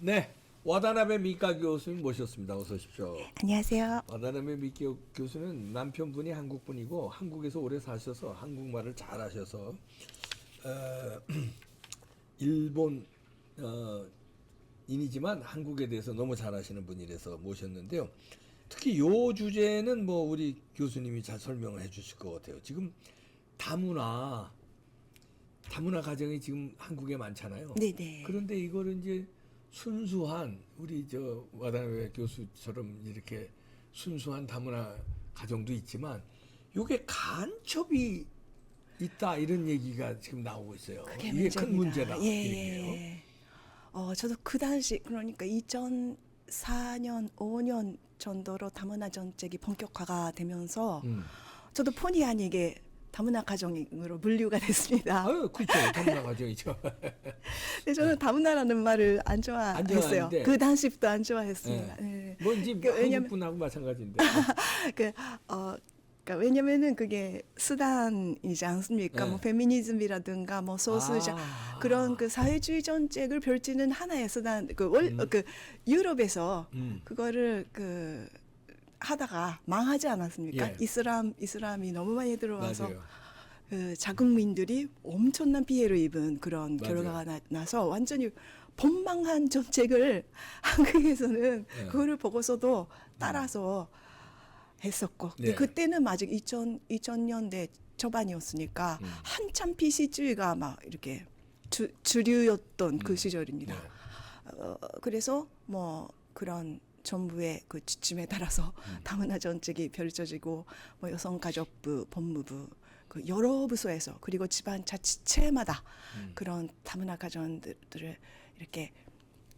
네, 와다나베 미카 교수님 모셨습니다. 어서 오십시오. 안녕하세요. 와다나베 미카 교수는 남편분이 한국분이고 한국에서 오래 사셔서 한국말을 잘하셔서 일본 인이지만 한국에 대해서 너무 잘하시는 분이라서 모셨는데요. 특히 요 주제는 뭐 우리 교수님이 잘 설명을 해주실 것 같아요. 지금 다문화 가정이 지금 한국에 많잖아요. 네네. 그런데 이거를 이제 순수한 우리 저 와다나베 교수처럼 이렇게 순수한 다문화 가정도 있지만 요게 간첩이 있다 이런 얘기가 지금 나오고 있어요. 그게 이게 큰 문제입니다. 문제다. 예, 얘기예요. 예. 저도 그 당시 그러니까 2004년, 5년 정도로 다문화 정책이 본격화가 되면서 저도 본의 아니게 다문화 가정으로 분류가 됐습니다. 아유, 그렇죠. 다문화 가정이죠. 근데 저는 다문화라는 말을 안 좋아했어요. 좋아하는데. 그 당시부터 안 좋아했습니다. 예. 뭐 이제 왜냐면- 한국분하고 마찬가지인데. 그러니까 왜냐면은 그게 수단이지 않습니까? 네. 뭐 페미니즘이라든가 뭐 소수자 그런 그 사회주의 정책을 펼치는 하나의 수단 그 유럽에서 그거를 그 하다가 망하지 않았습니까? 예. 이슬람이 너무 많이 들어와서 맞아요. 그 자국민들이 엄청난 피해를 입은 그런 맞아요. 결과가 나서 완전히 본망한 정책을 한국에서는 네. 그거를 보고서도 따라서 했었고 근데 네. 그때는 아직 2000년대 초반이었으니까 한참 PC주의가 막 이렇게 주류였던 그 시절입니다. 네. 그래서 뭐 그런 정부의 그 지침에 따라서 다문화 정책이 펼쳐지고 뭐 여성가족부, 법무부 그 여러 부서에서 그리고 지방 자치체마다 그런 다문화 가정들을 이렇게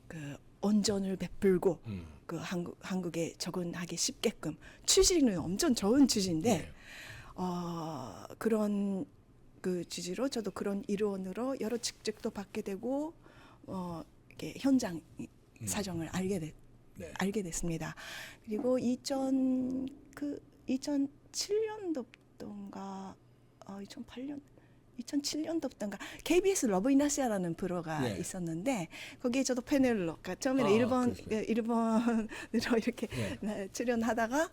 그 온전을 베풀고 그 한국에 적응하기 쉽게끔 취지는 엄청 좋은 취지인데 네. 그런 그 취지로 저도 그런 일원으로 여러 직책도 받게 되고 이렇게 현장 사정을 네. 알게 됐습니다. 그리고 2007년도던가 2008년 2007년도부터인가 KBS 러브 인 아시아라는 프로가 네. 있었는데 거기에 저도 패널로 그러니까 처음에는 그러시구나. 일본으로 이렇게 네. 출연하다가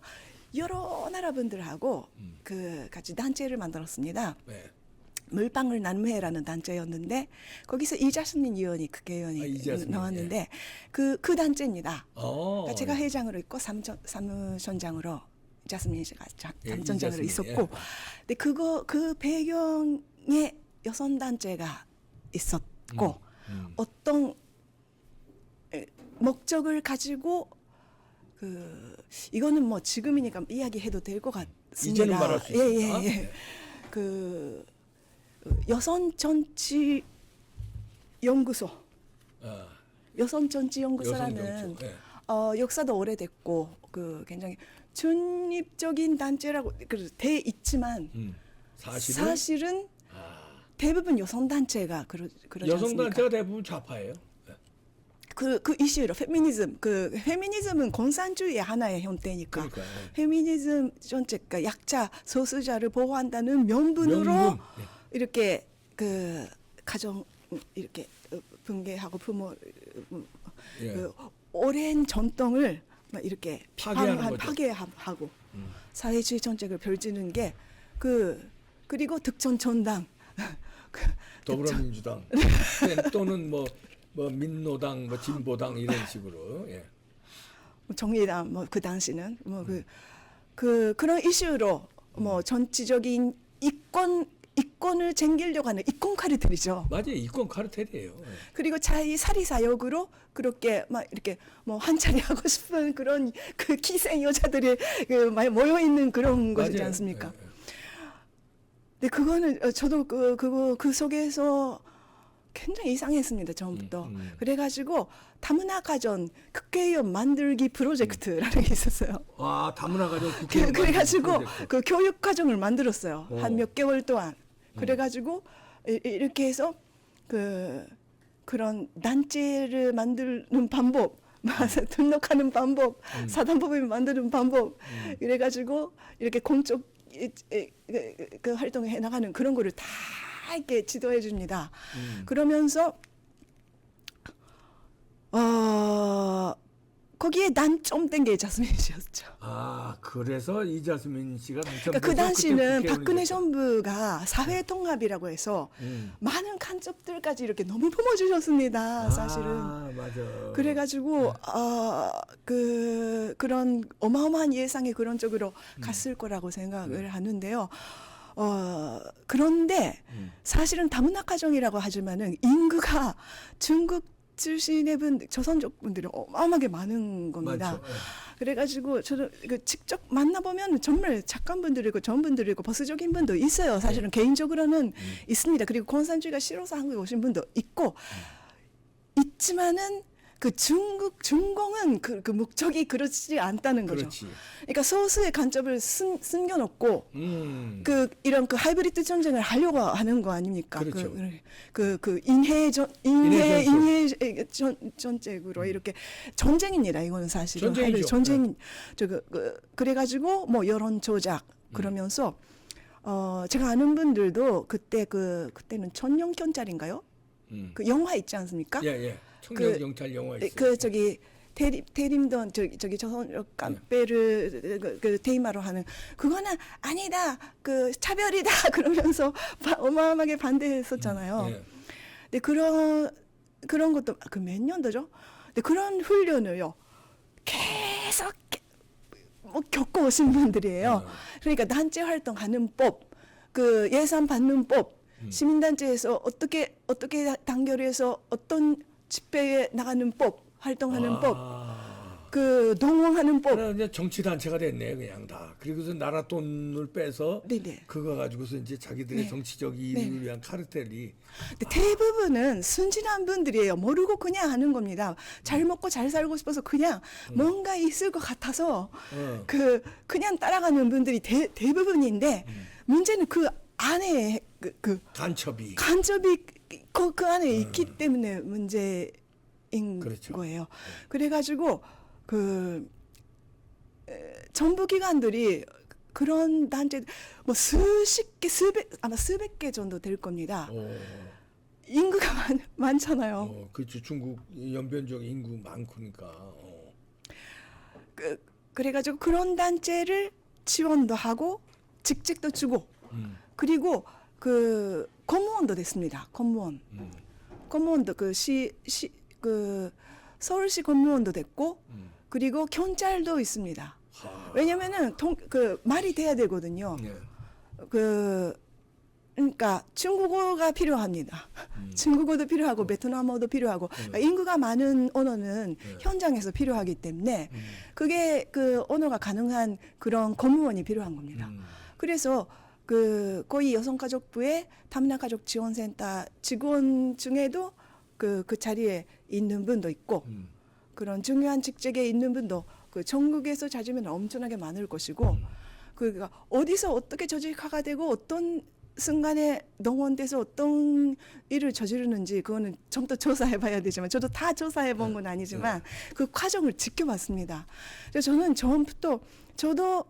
여러 나라 분들하고 그 같이 단체를 만들었습니다. 네. 물방울 나눔회라는 단체였는데 거기서 이자스민 의원이 국회의원이 이자스민, 나왔는데 그 단체입니다. 그러니까 제가 예. 회장으로 있고 사무총장으로 이자스민 씨가 예, 사무총장으로 이자스민, 있었고, 근데 그 배경에 여성 단체가 있었고 어떤 목적을 가지고 이거는 뭐 지금이니까 이야기해도 될 것 같습니다. 이제는 말할 수 있습니다. 예. 네. 그 여성 정치 연구소, 여성 정치 연구소라는 여성정치. 네. 역사도 오래됐고 그 굉장히 중립적인 단체라고 돼 있지만 사실은 대부분 여성 단체가 그러지 여성 않습니까? 단체가 대부분 좌파예요. 네. 그 이슈로 페미니즘은 공산주의의 하나의 형태니까 그러니까, 페미니즘 정책, 그러니까 약자 소수자를 보호한다는 명분으로 명분. 네. 이렇게 그 가정 이렇게 붕괴하고 부모 예. 그 오랜 전통을 막 이렇게 파괴하는 거죠. 파괴하고 사회주의 정책을 펼치는 게 그리고 득천 전당 더불어민주당 또는 뭐 민노당, 뭐 진보당 이런 식으로. 예. 정의당 뭐 그 당시는 뭐 그런 이슈로 뭐 정치적인 이권을 챙기려고 하는 이권 카르텔이죠. 맞아요. 이권 카르텔이에요. 예. 그리고 자기 사리사욕으로 그렇게 막 이렇게 뭐 한차리 하고 싶은 그런 그 기생 여자들이 많이 모여 있는 그런 것이지 맞아요. 않습니까? 예, 예. 근데 그거는 저도 그 속에서 굉장히 이상했습니다. 처음부터. 그래가지고 다문화 가정 국회의원 만들기 프로젝트라는 게 있었어요. 와, 다문화 가정 국회. 그래가지고 그 교육 과정을 만들었어요. 어. 한 몇 개월 동안. 그래가지고 이렇게 해서 그런 단체를 만드는 방법, 등록하는 방법, 사단법인 만드는 방법, 이래가지고 이렇게 공적 그 활동을 해나가는 그런 거를 다 이렇게 지도해 줍니다. 그러면서 거기에 난점된 게 자스민 씨였죠. 아, 그래서 이자스민 씨가 당첨돼서 그러니까 그 당시는 그때 박근혜 국회의원이 정부가 사회 통합이라고 해서 됐죠. 많은 간접들까지 이렇게 너무 품어주셨습니다. 사실은. 아, 맞아. 그래가지고 그런 어마어마한 예상이 그런 쪽으로 갔을 거라고 생각을 하는데요. 그런데 사실은 다문화 가정이라고 하지만은 인구가 중국 출신의 조선족 분들이 어마어마하게 많은 겁니다. 맞죠. 예. 그래가지고 저도 직접 만나보면 정말 착한 분들이고 좋은 분들이고 보수적인 분도 있어요. 사실은 개인적으로는 있습니다. 그리고 공산주의가 싫어서 한국에 오신 분도 있고 있지만은 그 중공은 그 목적이 그렇지 않다는 거죠. 그렇지. 그러니까 소수의 간접을 숨겨놓고 이런 하이브리드 전쟁을 하려고 하는 거 아닙니까? 그렇죠. 인해 인해 전쟁으로 이렇게 전쟁입니다. 이거는 사실은 전쟁이죠. 전쟁 그래가지고 뭐 여론 조작 그러면서 제가 아는 분들도 그때는 천년견짜리인가요? 그 영화 있지 않습니까? 예. 청년 경찰 영화 있어요. 대림동 저기 조선족 깜빼를 테이마로 하는 그거는 아니다 차별이다 그러면서 어마어마하게 반대했었잖아요. 예. 근데 그런 것도 그 몇 년도죠? 근데 그런 훈련을요 계속 뭐 겪어오신 분들이에요. 그러니까 단체 활동하는 법, 그 예산 받는 법, 시민단체에서 어떻게 단결해서 어떤 집회에 나가는 법, 활동하는 법, 그 농원하는 법. 이제 정치 단체가 됐네 그냥 다. 그리고서 나라 돈을 빼서 네네. 그거 가지고서 이제 자기들의 네. 정치적 이익을 위한 카르텔이. 근데 대부분은 순진한 분들이에요. 모르고 그냥 하는 겁니다. 잘 먹고 잘 살고 싶어서 그냥 뭔가 있을 것 같아서 그냥 따라가는 분들이 대부분인데 문제는 그 안에 간첩이. 그 안에 있기 때문에 문제인 그렇죠. 거예요. 그래가지고 정부 기관들이 그런 단체 뭐 아마 수백 개 정도 될 겁니다. 인구가 많잖아요. 그렇죠. 중국 연변적 인구 많으니까. 그래가지고 그런 단체를 지원도 하고 직책도 주고 그리고 공무원도 됐습니다. 공무원도 서울시 공무원도 됐고 그리고 경찰도 있습니다. 왜냐면은 말이 돼야 되거든요. 예. 그러니까 중국어가 필요합니다. 중국어도 필요하고 베트남어도 필요하고 그러니까 인구가 많은 언어는 현장에서 필요하기 때문에 그게 그 언어가 가능한 그런 공무원이 필요한 겁니다. 그래서 거의 여성가족부의 다문화가족 지원센터 직원 중에도 그 자리에 있는 분도 있고 그런 중요한 직책에 있는 분도 전국에서 찾으면 엄청나게 많을 것이고 그러니까 어디서 어떻게 조직화가 되고 어떤 순간에 동원돼서 어떤 일을 저지르는지 그거는 좀 더 조사해봐야 되지만 저도 다 조사해본 건 아니지만 그 과정을 지켜봤습니다. 그래서 저는 처음부터 저도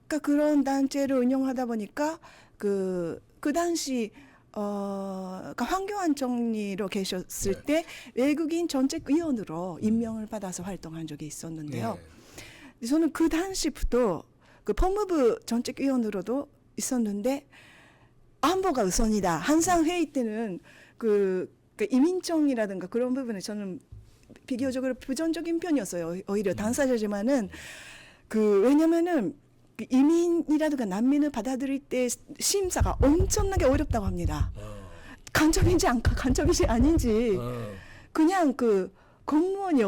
그러니까 그런 단체를 운영하다 보니까 그 당시 그러니까 황교안 총리로 계셨을 때 외국인 정책위원으로 임명을 받아서 활동한 적이 있었는데요. 저는 그 당시부터 그 법무부 정책위원으로도 있었는데 안보가 우선이다. 항상 회의 때는 그 이민정이라든가 그런 부분에 저는 비교적으로 부정적인 편이었어요. 오히려 당사자지만은 왜냐면은 이민이라든가 난민을 받아들일 때 심사가 엄청나게 어렵다고 합니다. 간첩인지 간첩인지 아닌지 그냥 공무원이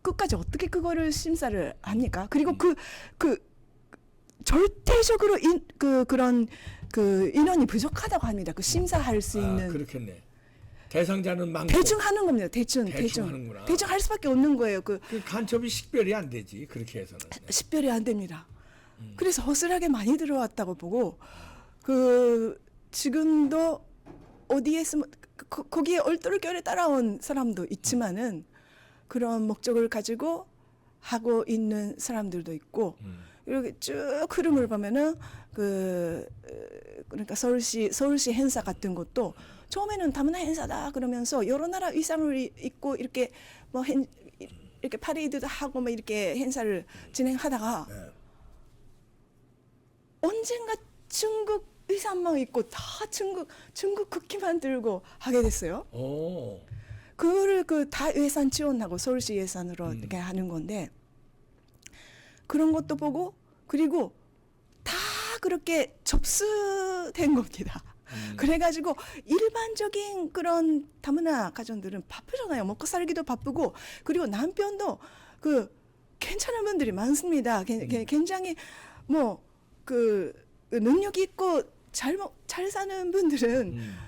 끝까지 어떻게 그거를 심사를 합니까? 그리고 절대적으로 그런 인원이 부족하다고 합니다. 심사할 수 있는. 그렇겠네. 대상자는 많고. 대충 하는 겁니다. 대충 하는구나. 대충 할 수밖에 없는 거예요. 그 간첩이 식별이 안 되지. 그렇게 해서는. 식별이 안 됩니다. 그래서 허술하게 많이 들어왔다고 보고 지금도 어디에 쓰면 거기에 얼떨결에 따라온 사람도 있지만은 그런 목적을 가지고 하고 있는 사람들도 있고 이렇게 쭉 흐름을 보면은 그러니까 서울시 행사 같은 것도 처음에는 다문화 행사다 그러면서 여러 나라 의상을 입고 이렇게 뭐 이렇게 파레이드도 하고 막 이렇게 행사를 진행하다가 네. 언젠가 중국 의상만 입고 다 중국 국기만 들고 하게 됐어요. 오. 그거를 그 다 예산 지원하고 서울시 예산으로 이렇게 하는 건데 그런 것도 보고 그리고 다 그렇게 접수된 겁니다. 그래가지고 일반적인 그런 다문화 가정들은 바쁘잖아요. 먹고 살기도 바쁘고 그리고 남편도 그 괜찮은 분들이 많습니다. 굉장히 뭐 그 능력 있고 잘 사는 분들은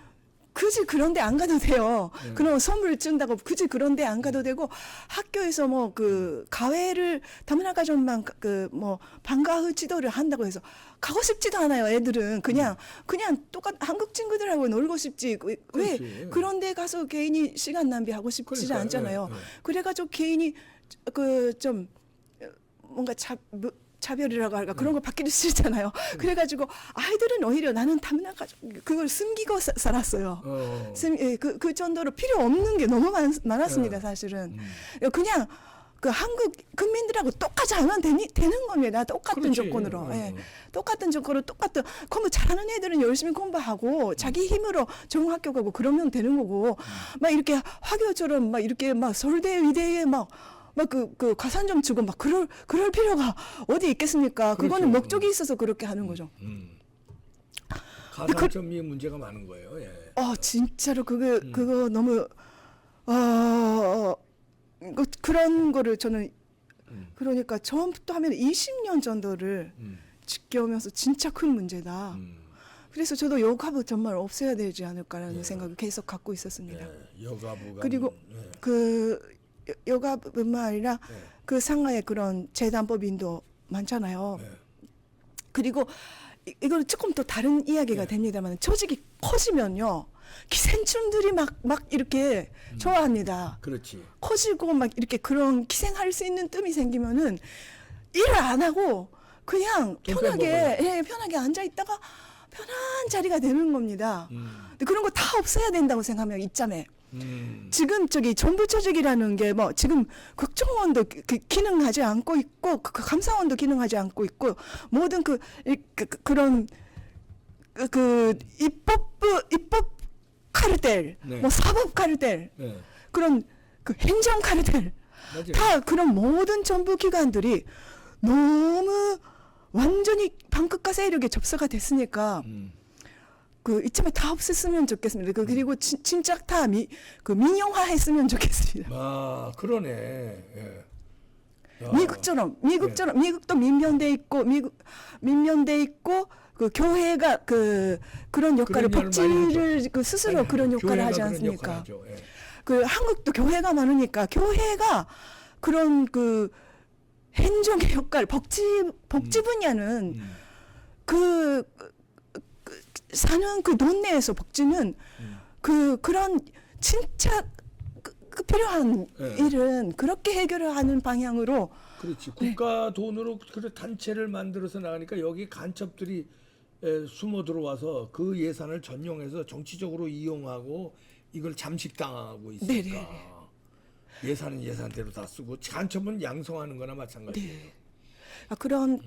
굳이 그런데 안 가도 돼요. 그럼 선물 준다고 굳이 그런데 안 가도 되고 학교에서 뭐 그 가회를 다문화 가정만 그 뭐 방과후 지도를 한다고 해서 가고 싶지도 않아요. 애들은 그냥 똑같 한국 친구들하고 놀고 싶지 왜 그렇지. 그런데 가서 개인이 시간 낭비하고 싶지 그러니까, 않잖아요. 예, 예. 그래가지고 개인이 그 좀 뭔가 차별이라고 할까 그런 거 받기도 싫잖아요. 그래가지고 아이들은 오히려 나는 다문화 가족 그걸 숨기고 살았어요. 그 정도로 필요 없는 게 너무 많았습니다. 사실은 그냥 그 한국 국민들하고 똑같이 하면 되는 겁니다. 똑같은 그렇지. 조건으로. 예. 똑같은 조건으로 공부 잘하는 애들은 열심히 공부하고 자기 힘으로 좋은 학교 가고 그러면 되는 거고 막 이렇게 화교처럼 막 이렇게 막 서울대 의대에 막 그 가산점 주고 막 그럴 필요가 어디 있겠습니까? 그거는 그렇죠. 목적이 있어서 그렇게 하는 거죠. 가산점이 문제가 많은 거예요. 예. 진짜로 그거 너무 그런 거를 저는 그러니까 처음부터 하면 20년 정도를 지켜오면서 진짜 큰 문제다. 그래서 저도 여가부 정말 없애야 되지 않을까라는 생각을 계속 갖고 있었습니다. 예. 여가부가 그리고 예. 그 여가뿐만 아니라 네. 그 상하의 그런 재단법인도 많잖아요. 네. 그리고 이걸 조금 또 다른 이야기가 됩니다만 조직이 커지면요 기생충들이 막 이렇게 좋아합니다. 그렇지. 커지고 막 이렇게 그런 기생할 수 있는 뜸이 생기면은 일을 안 하고 그냥 돈 편하게 앉아 있다가 편한 자리가 되는 겁니다. 근데 그런 거 다 없애야 된다고 생각하면 이참에. 지금 저기 정부 조직이라는 게 뭐 지금 국정원도 기능하지 않고 있고 그 감사원도 기능하지 않고 있고 모든 그런 입법 카르텔 네. 뭐 사법 카르텔 네. 그런 그 행정 카르텔 맞아요. 다 그런 모든 정부 기관들이 너무 완전히 반국가 세력에 접수가 됐으니까 그 이참에 다 없앴으면 좋겠습니다. 그리고 진짜 다 민영화했으면 좋겠습니다. 아, 그러네. 예. 야. 미국처럼 미국도 민변돼 있고 민변돼 있고 그 교회가 그런 역할을 그런 일을 많이 복지를 그 스스로 아니, 그런 역할을 교회가 하지 그런 않습니까? 역할을 하죠. 예. 그 한국도 교회가 많으니까 교회가 그런 그 행정의 역할 복지 분야는 사는 그 논내에서 복지는 그런 진짜 필요한 일은 그렇게 해결을 하는 방향으로 그렇지. 국가 돈으로 그런 단체를 만들어서 나가니까 여기 간첩들이 숨어 들어와서 그 예산을 전용해서 정치적으로 이용하고 이걸 잠식당하고 있으니까 네네네. 예산은 예산대로 다 쓰고 간첩은 양성하는 거나 마찬가지예요. 그런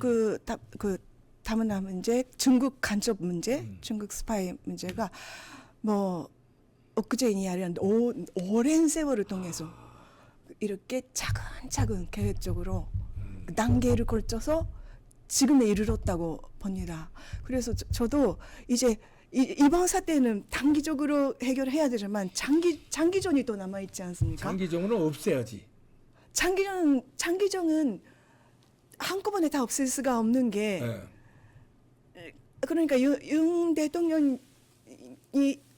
다문화 문제, 중국 간첩 문제, 중국 스파이 문제가 뭐 엊그제니 아니라 오랜 세월을 통해서 이렇게 차근차근 계획적으로 단계를 걸쳐서 지금에 이르렀다고 봅니다. 그래서 저도 이제 이번 사태는 단기적으로 해결해야 되지만 장기전이 또 남아 있지 않습니까? 장기적으로는 없애야지. 장기전은 한꺼번에 다 없앨 수가 없는 게 그러니까 윤 대통령이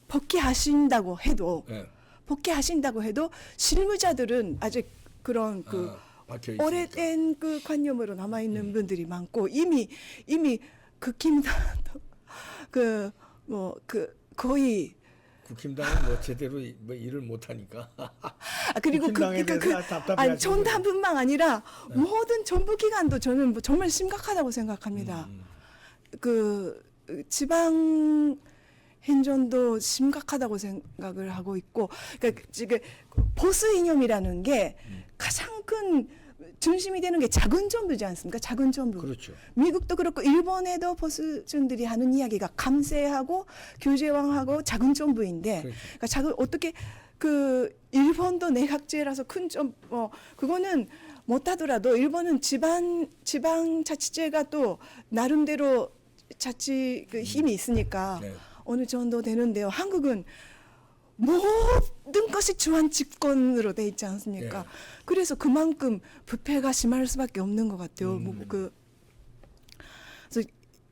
복귀하신다고 해도 실무자들은 아직 그런 오래된 그 관념으로 남아 있는 분들이 많고 이미 국힘당도 거의 국힘당은 뭐 제대로 뭐 일을 못 하니까. 그리고 전당뿐만 아니라 모든 정부 기관도 저는 뭐 정말 심각하다고 생각합니다. 지방 행정도 심각하다고 생각을 하고 있고, 그러니까 지금 보수 이념이라는 게 가장 큰 중심이 되는 게 작은 정부지 않습니까? 작은 정부. 그렇죠. 미국도 그렇고 일본에도 보수층들이 하는 이야기가 감세하고 규제왕하고 작은 정부인데, 그렇죠. 그러니까 작은 어떻게 그 일본도 내각제라서 큰 좀 그거는 못하더라도 일본은 지방자치제가 또 나름대로 자치 그 힘이 있으니까 네. 어느 정도 되는데요. 한국은 모든 것이 중앙 집권으로 돼 있지 않습니까? 예. 그래서 그만큼 부패가 심할 수밖에 없는 것 같아요. 그래서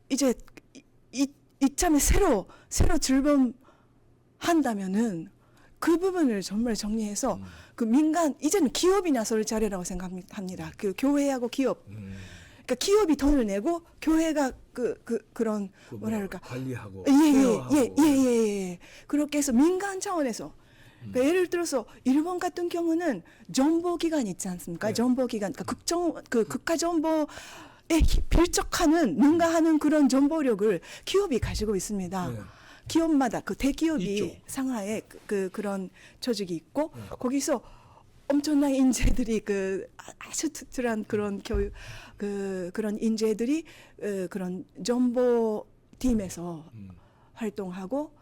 이제 이참에 새로 출범한다면은 그 부분을 정말 정리해서 그 민간 이제는 기업이 나설 차례라고 생각합니다. 그 교회하고 기업. 그러니까 기업이 돈을 내고 교회가 그런 그 뭐랄까 관리하고 예. 그렇게 해서 민간 차원에서 그러니까 예를 들어서 일본 같은 경우는 정보기관 있지 않습니까? 네. 정보기관, 그러니까 국가정보에 필적하는 능가하는 그런 정보력을 기업이 가지고 있습니다. 네. 기업마다 그 대기업이 있죠. 상하에 그런 조직이 있고 거기서 엄청난 인재들이 아주 튼튼한 그런 교육 그런 인재들이 그런 정보팀에서 활동하고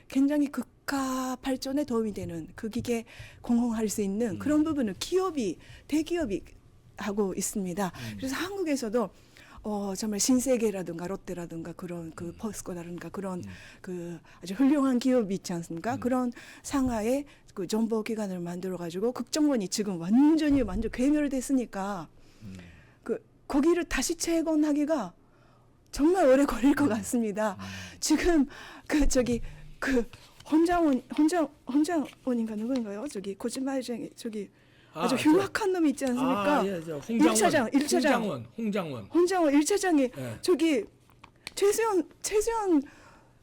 굉장히 국가 발전에 도움이 되는 그 기계 공헌할 수 있는 그런 부분을 대기업이 하고 있습니다. 그래서 한국에서도 정말 신세계라든가 롯데라든가 그런 포스코라든가 그런 아주 훌륭한 기업이 있지 않습니까? 그런 상하에 그 정보기관을 만들어 가지고 국정원이 지금 완전 괴멸됐으니까 거기를 다시 재건하기가 정말 오래 걸릴 것 같습니다. 지금 혼장원인가 누구인가요? 거짓말쟁이 아주 흉악한 놈이 있지 않습니까? 예, 홍장원. 홍장원 1차장이 예. 최수연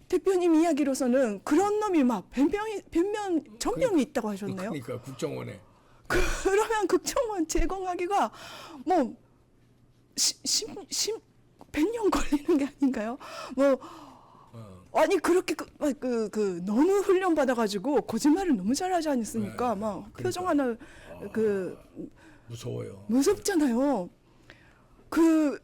대표님 이야기로서는 그런 놈이 막 전병이 있다고 하셨네요. 그러니까 국정원에 그러면 국정원 제공하기가 뭐 100년 걸리는 게 아닌가요? 아니 그렇게 너무 훈련 받아가지고 거짓말을 너무 잘하지 않습니까? 네. 막 표정 하나 무서워요. 무섭잖아요. 그럴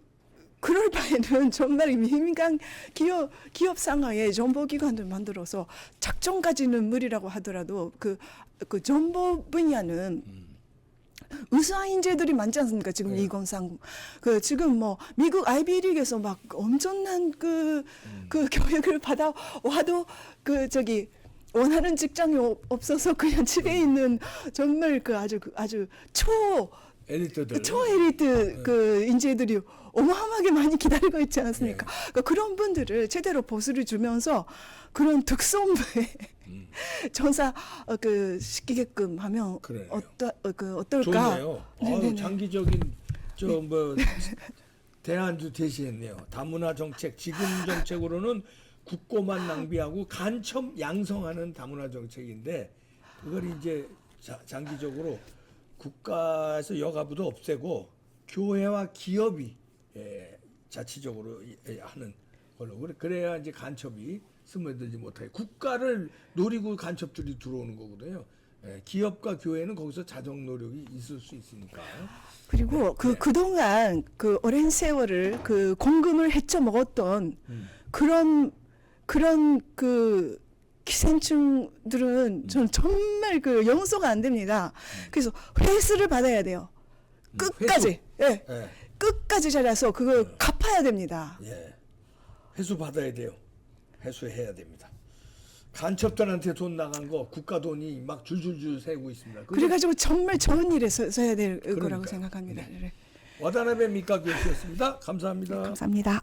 바에는 정말 민간 기업 상하에 정보기관을 만들어서 작정까지는 무리라고 하더라도 그 정보 분야는 우수한 인재들이 많지 않습니까? 지금 네. 이건상 지금 뭐 미국 아이비리그에서 막 엄청난 그 교육을 받아 와도 원하는 직장이 없어서 그냥 집에 있는 정말 아주 엘리트들. 초엘리트 인재들이 어마어마하게 많이 기다리고 있지 않습니까? 그러니까 그런 분들을 제대로 보수를 주면서 그런 특성부에 전사 시키게끔 하면 그래요. 어떨까? 좋네요. 네네네. 장기적인 대안도 제시했네요. 다문화 정책, 지금 정책으로는 국고만 낭비하고 간첩 양성하는 다문화 정책인데 그걸 이제 장기적으로 국가에서 여가부도 없애고 교회와 기업이 자치적으로 하는 걸로 그래야 이제 간첩이 스며들지 못하게 국가를 노리고 간첩들이 들어오는 거거든요. 기업과 교회는 거기서 자정 노력이 있을 수 있으니까. 그리고 그동안 오랜 세월을 공금을 헤쳐 먹었던 그런 기생충들은 전 정말 용서가 안 됩니다. 그래서 회수를 받아야 돼요. 끝까지. 예. 끝까지 잘해서 그걸 갚아야 됩니다. 예. 회수 받아야 돼요. 회수해야 됩니다. 간첩들한테 돈 나간 거 국가 돈이 막 줄줄줄 새고 있습니다. 그래가지고 정말 좋은 일에 써야 될 거라고 그러니까요. 생각합니다. 네. 와다나베 미카 교수였습니다. 감사합니다. 감사합니다.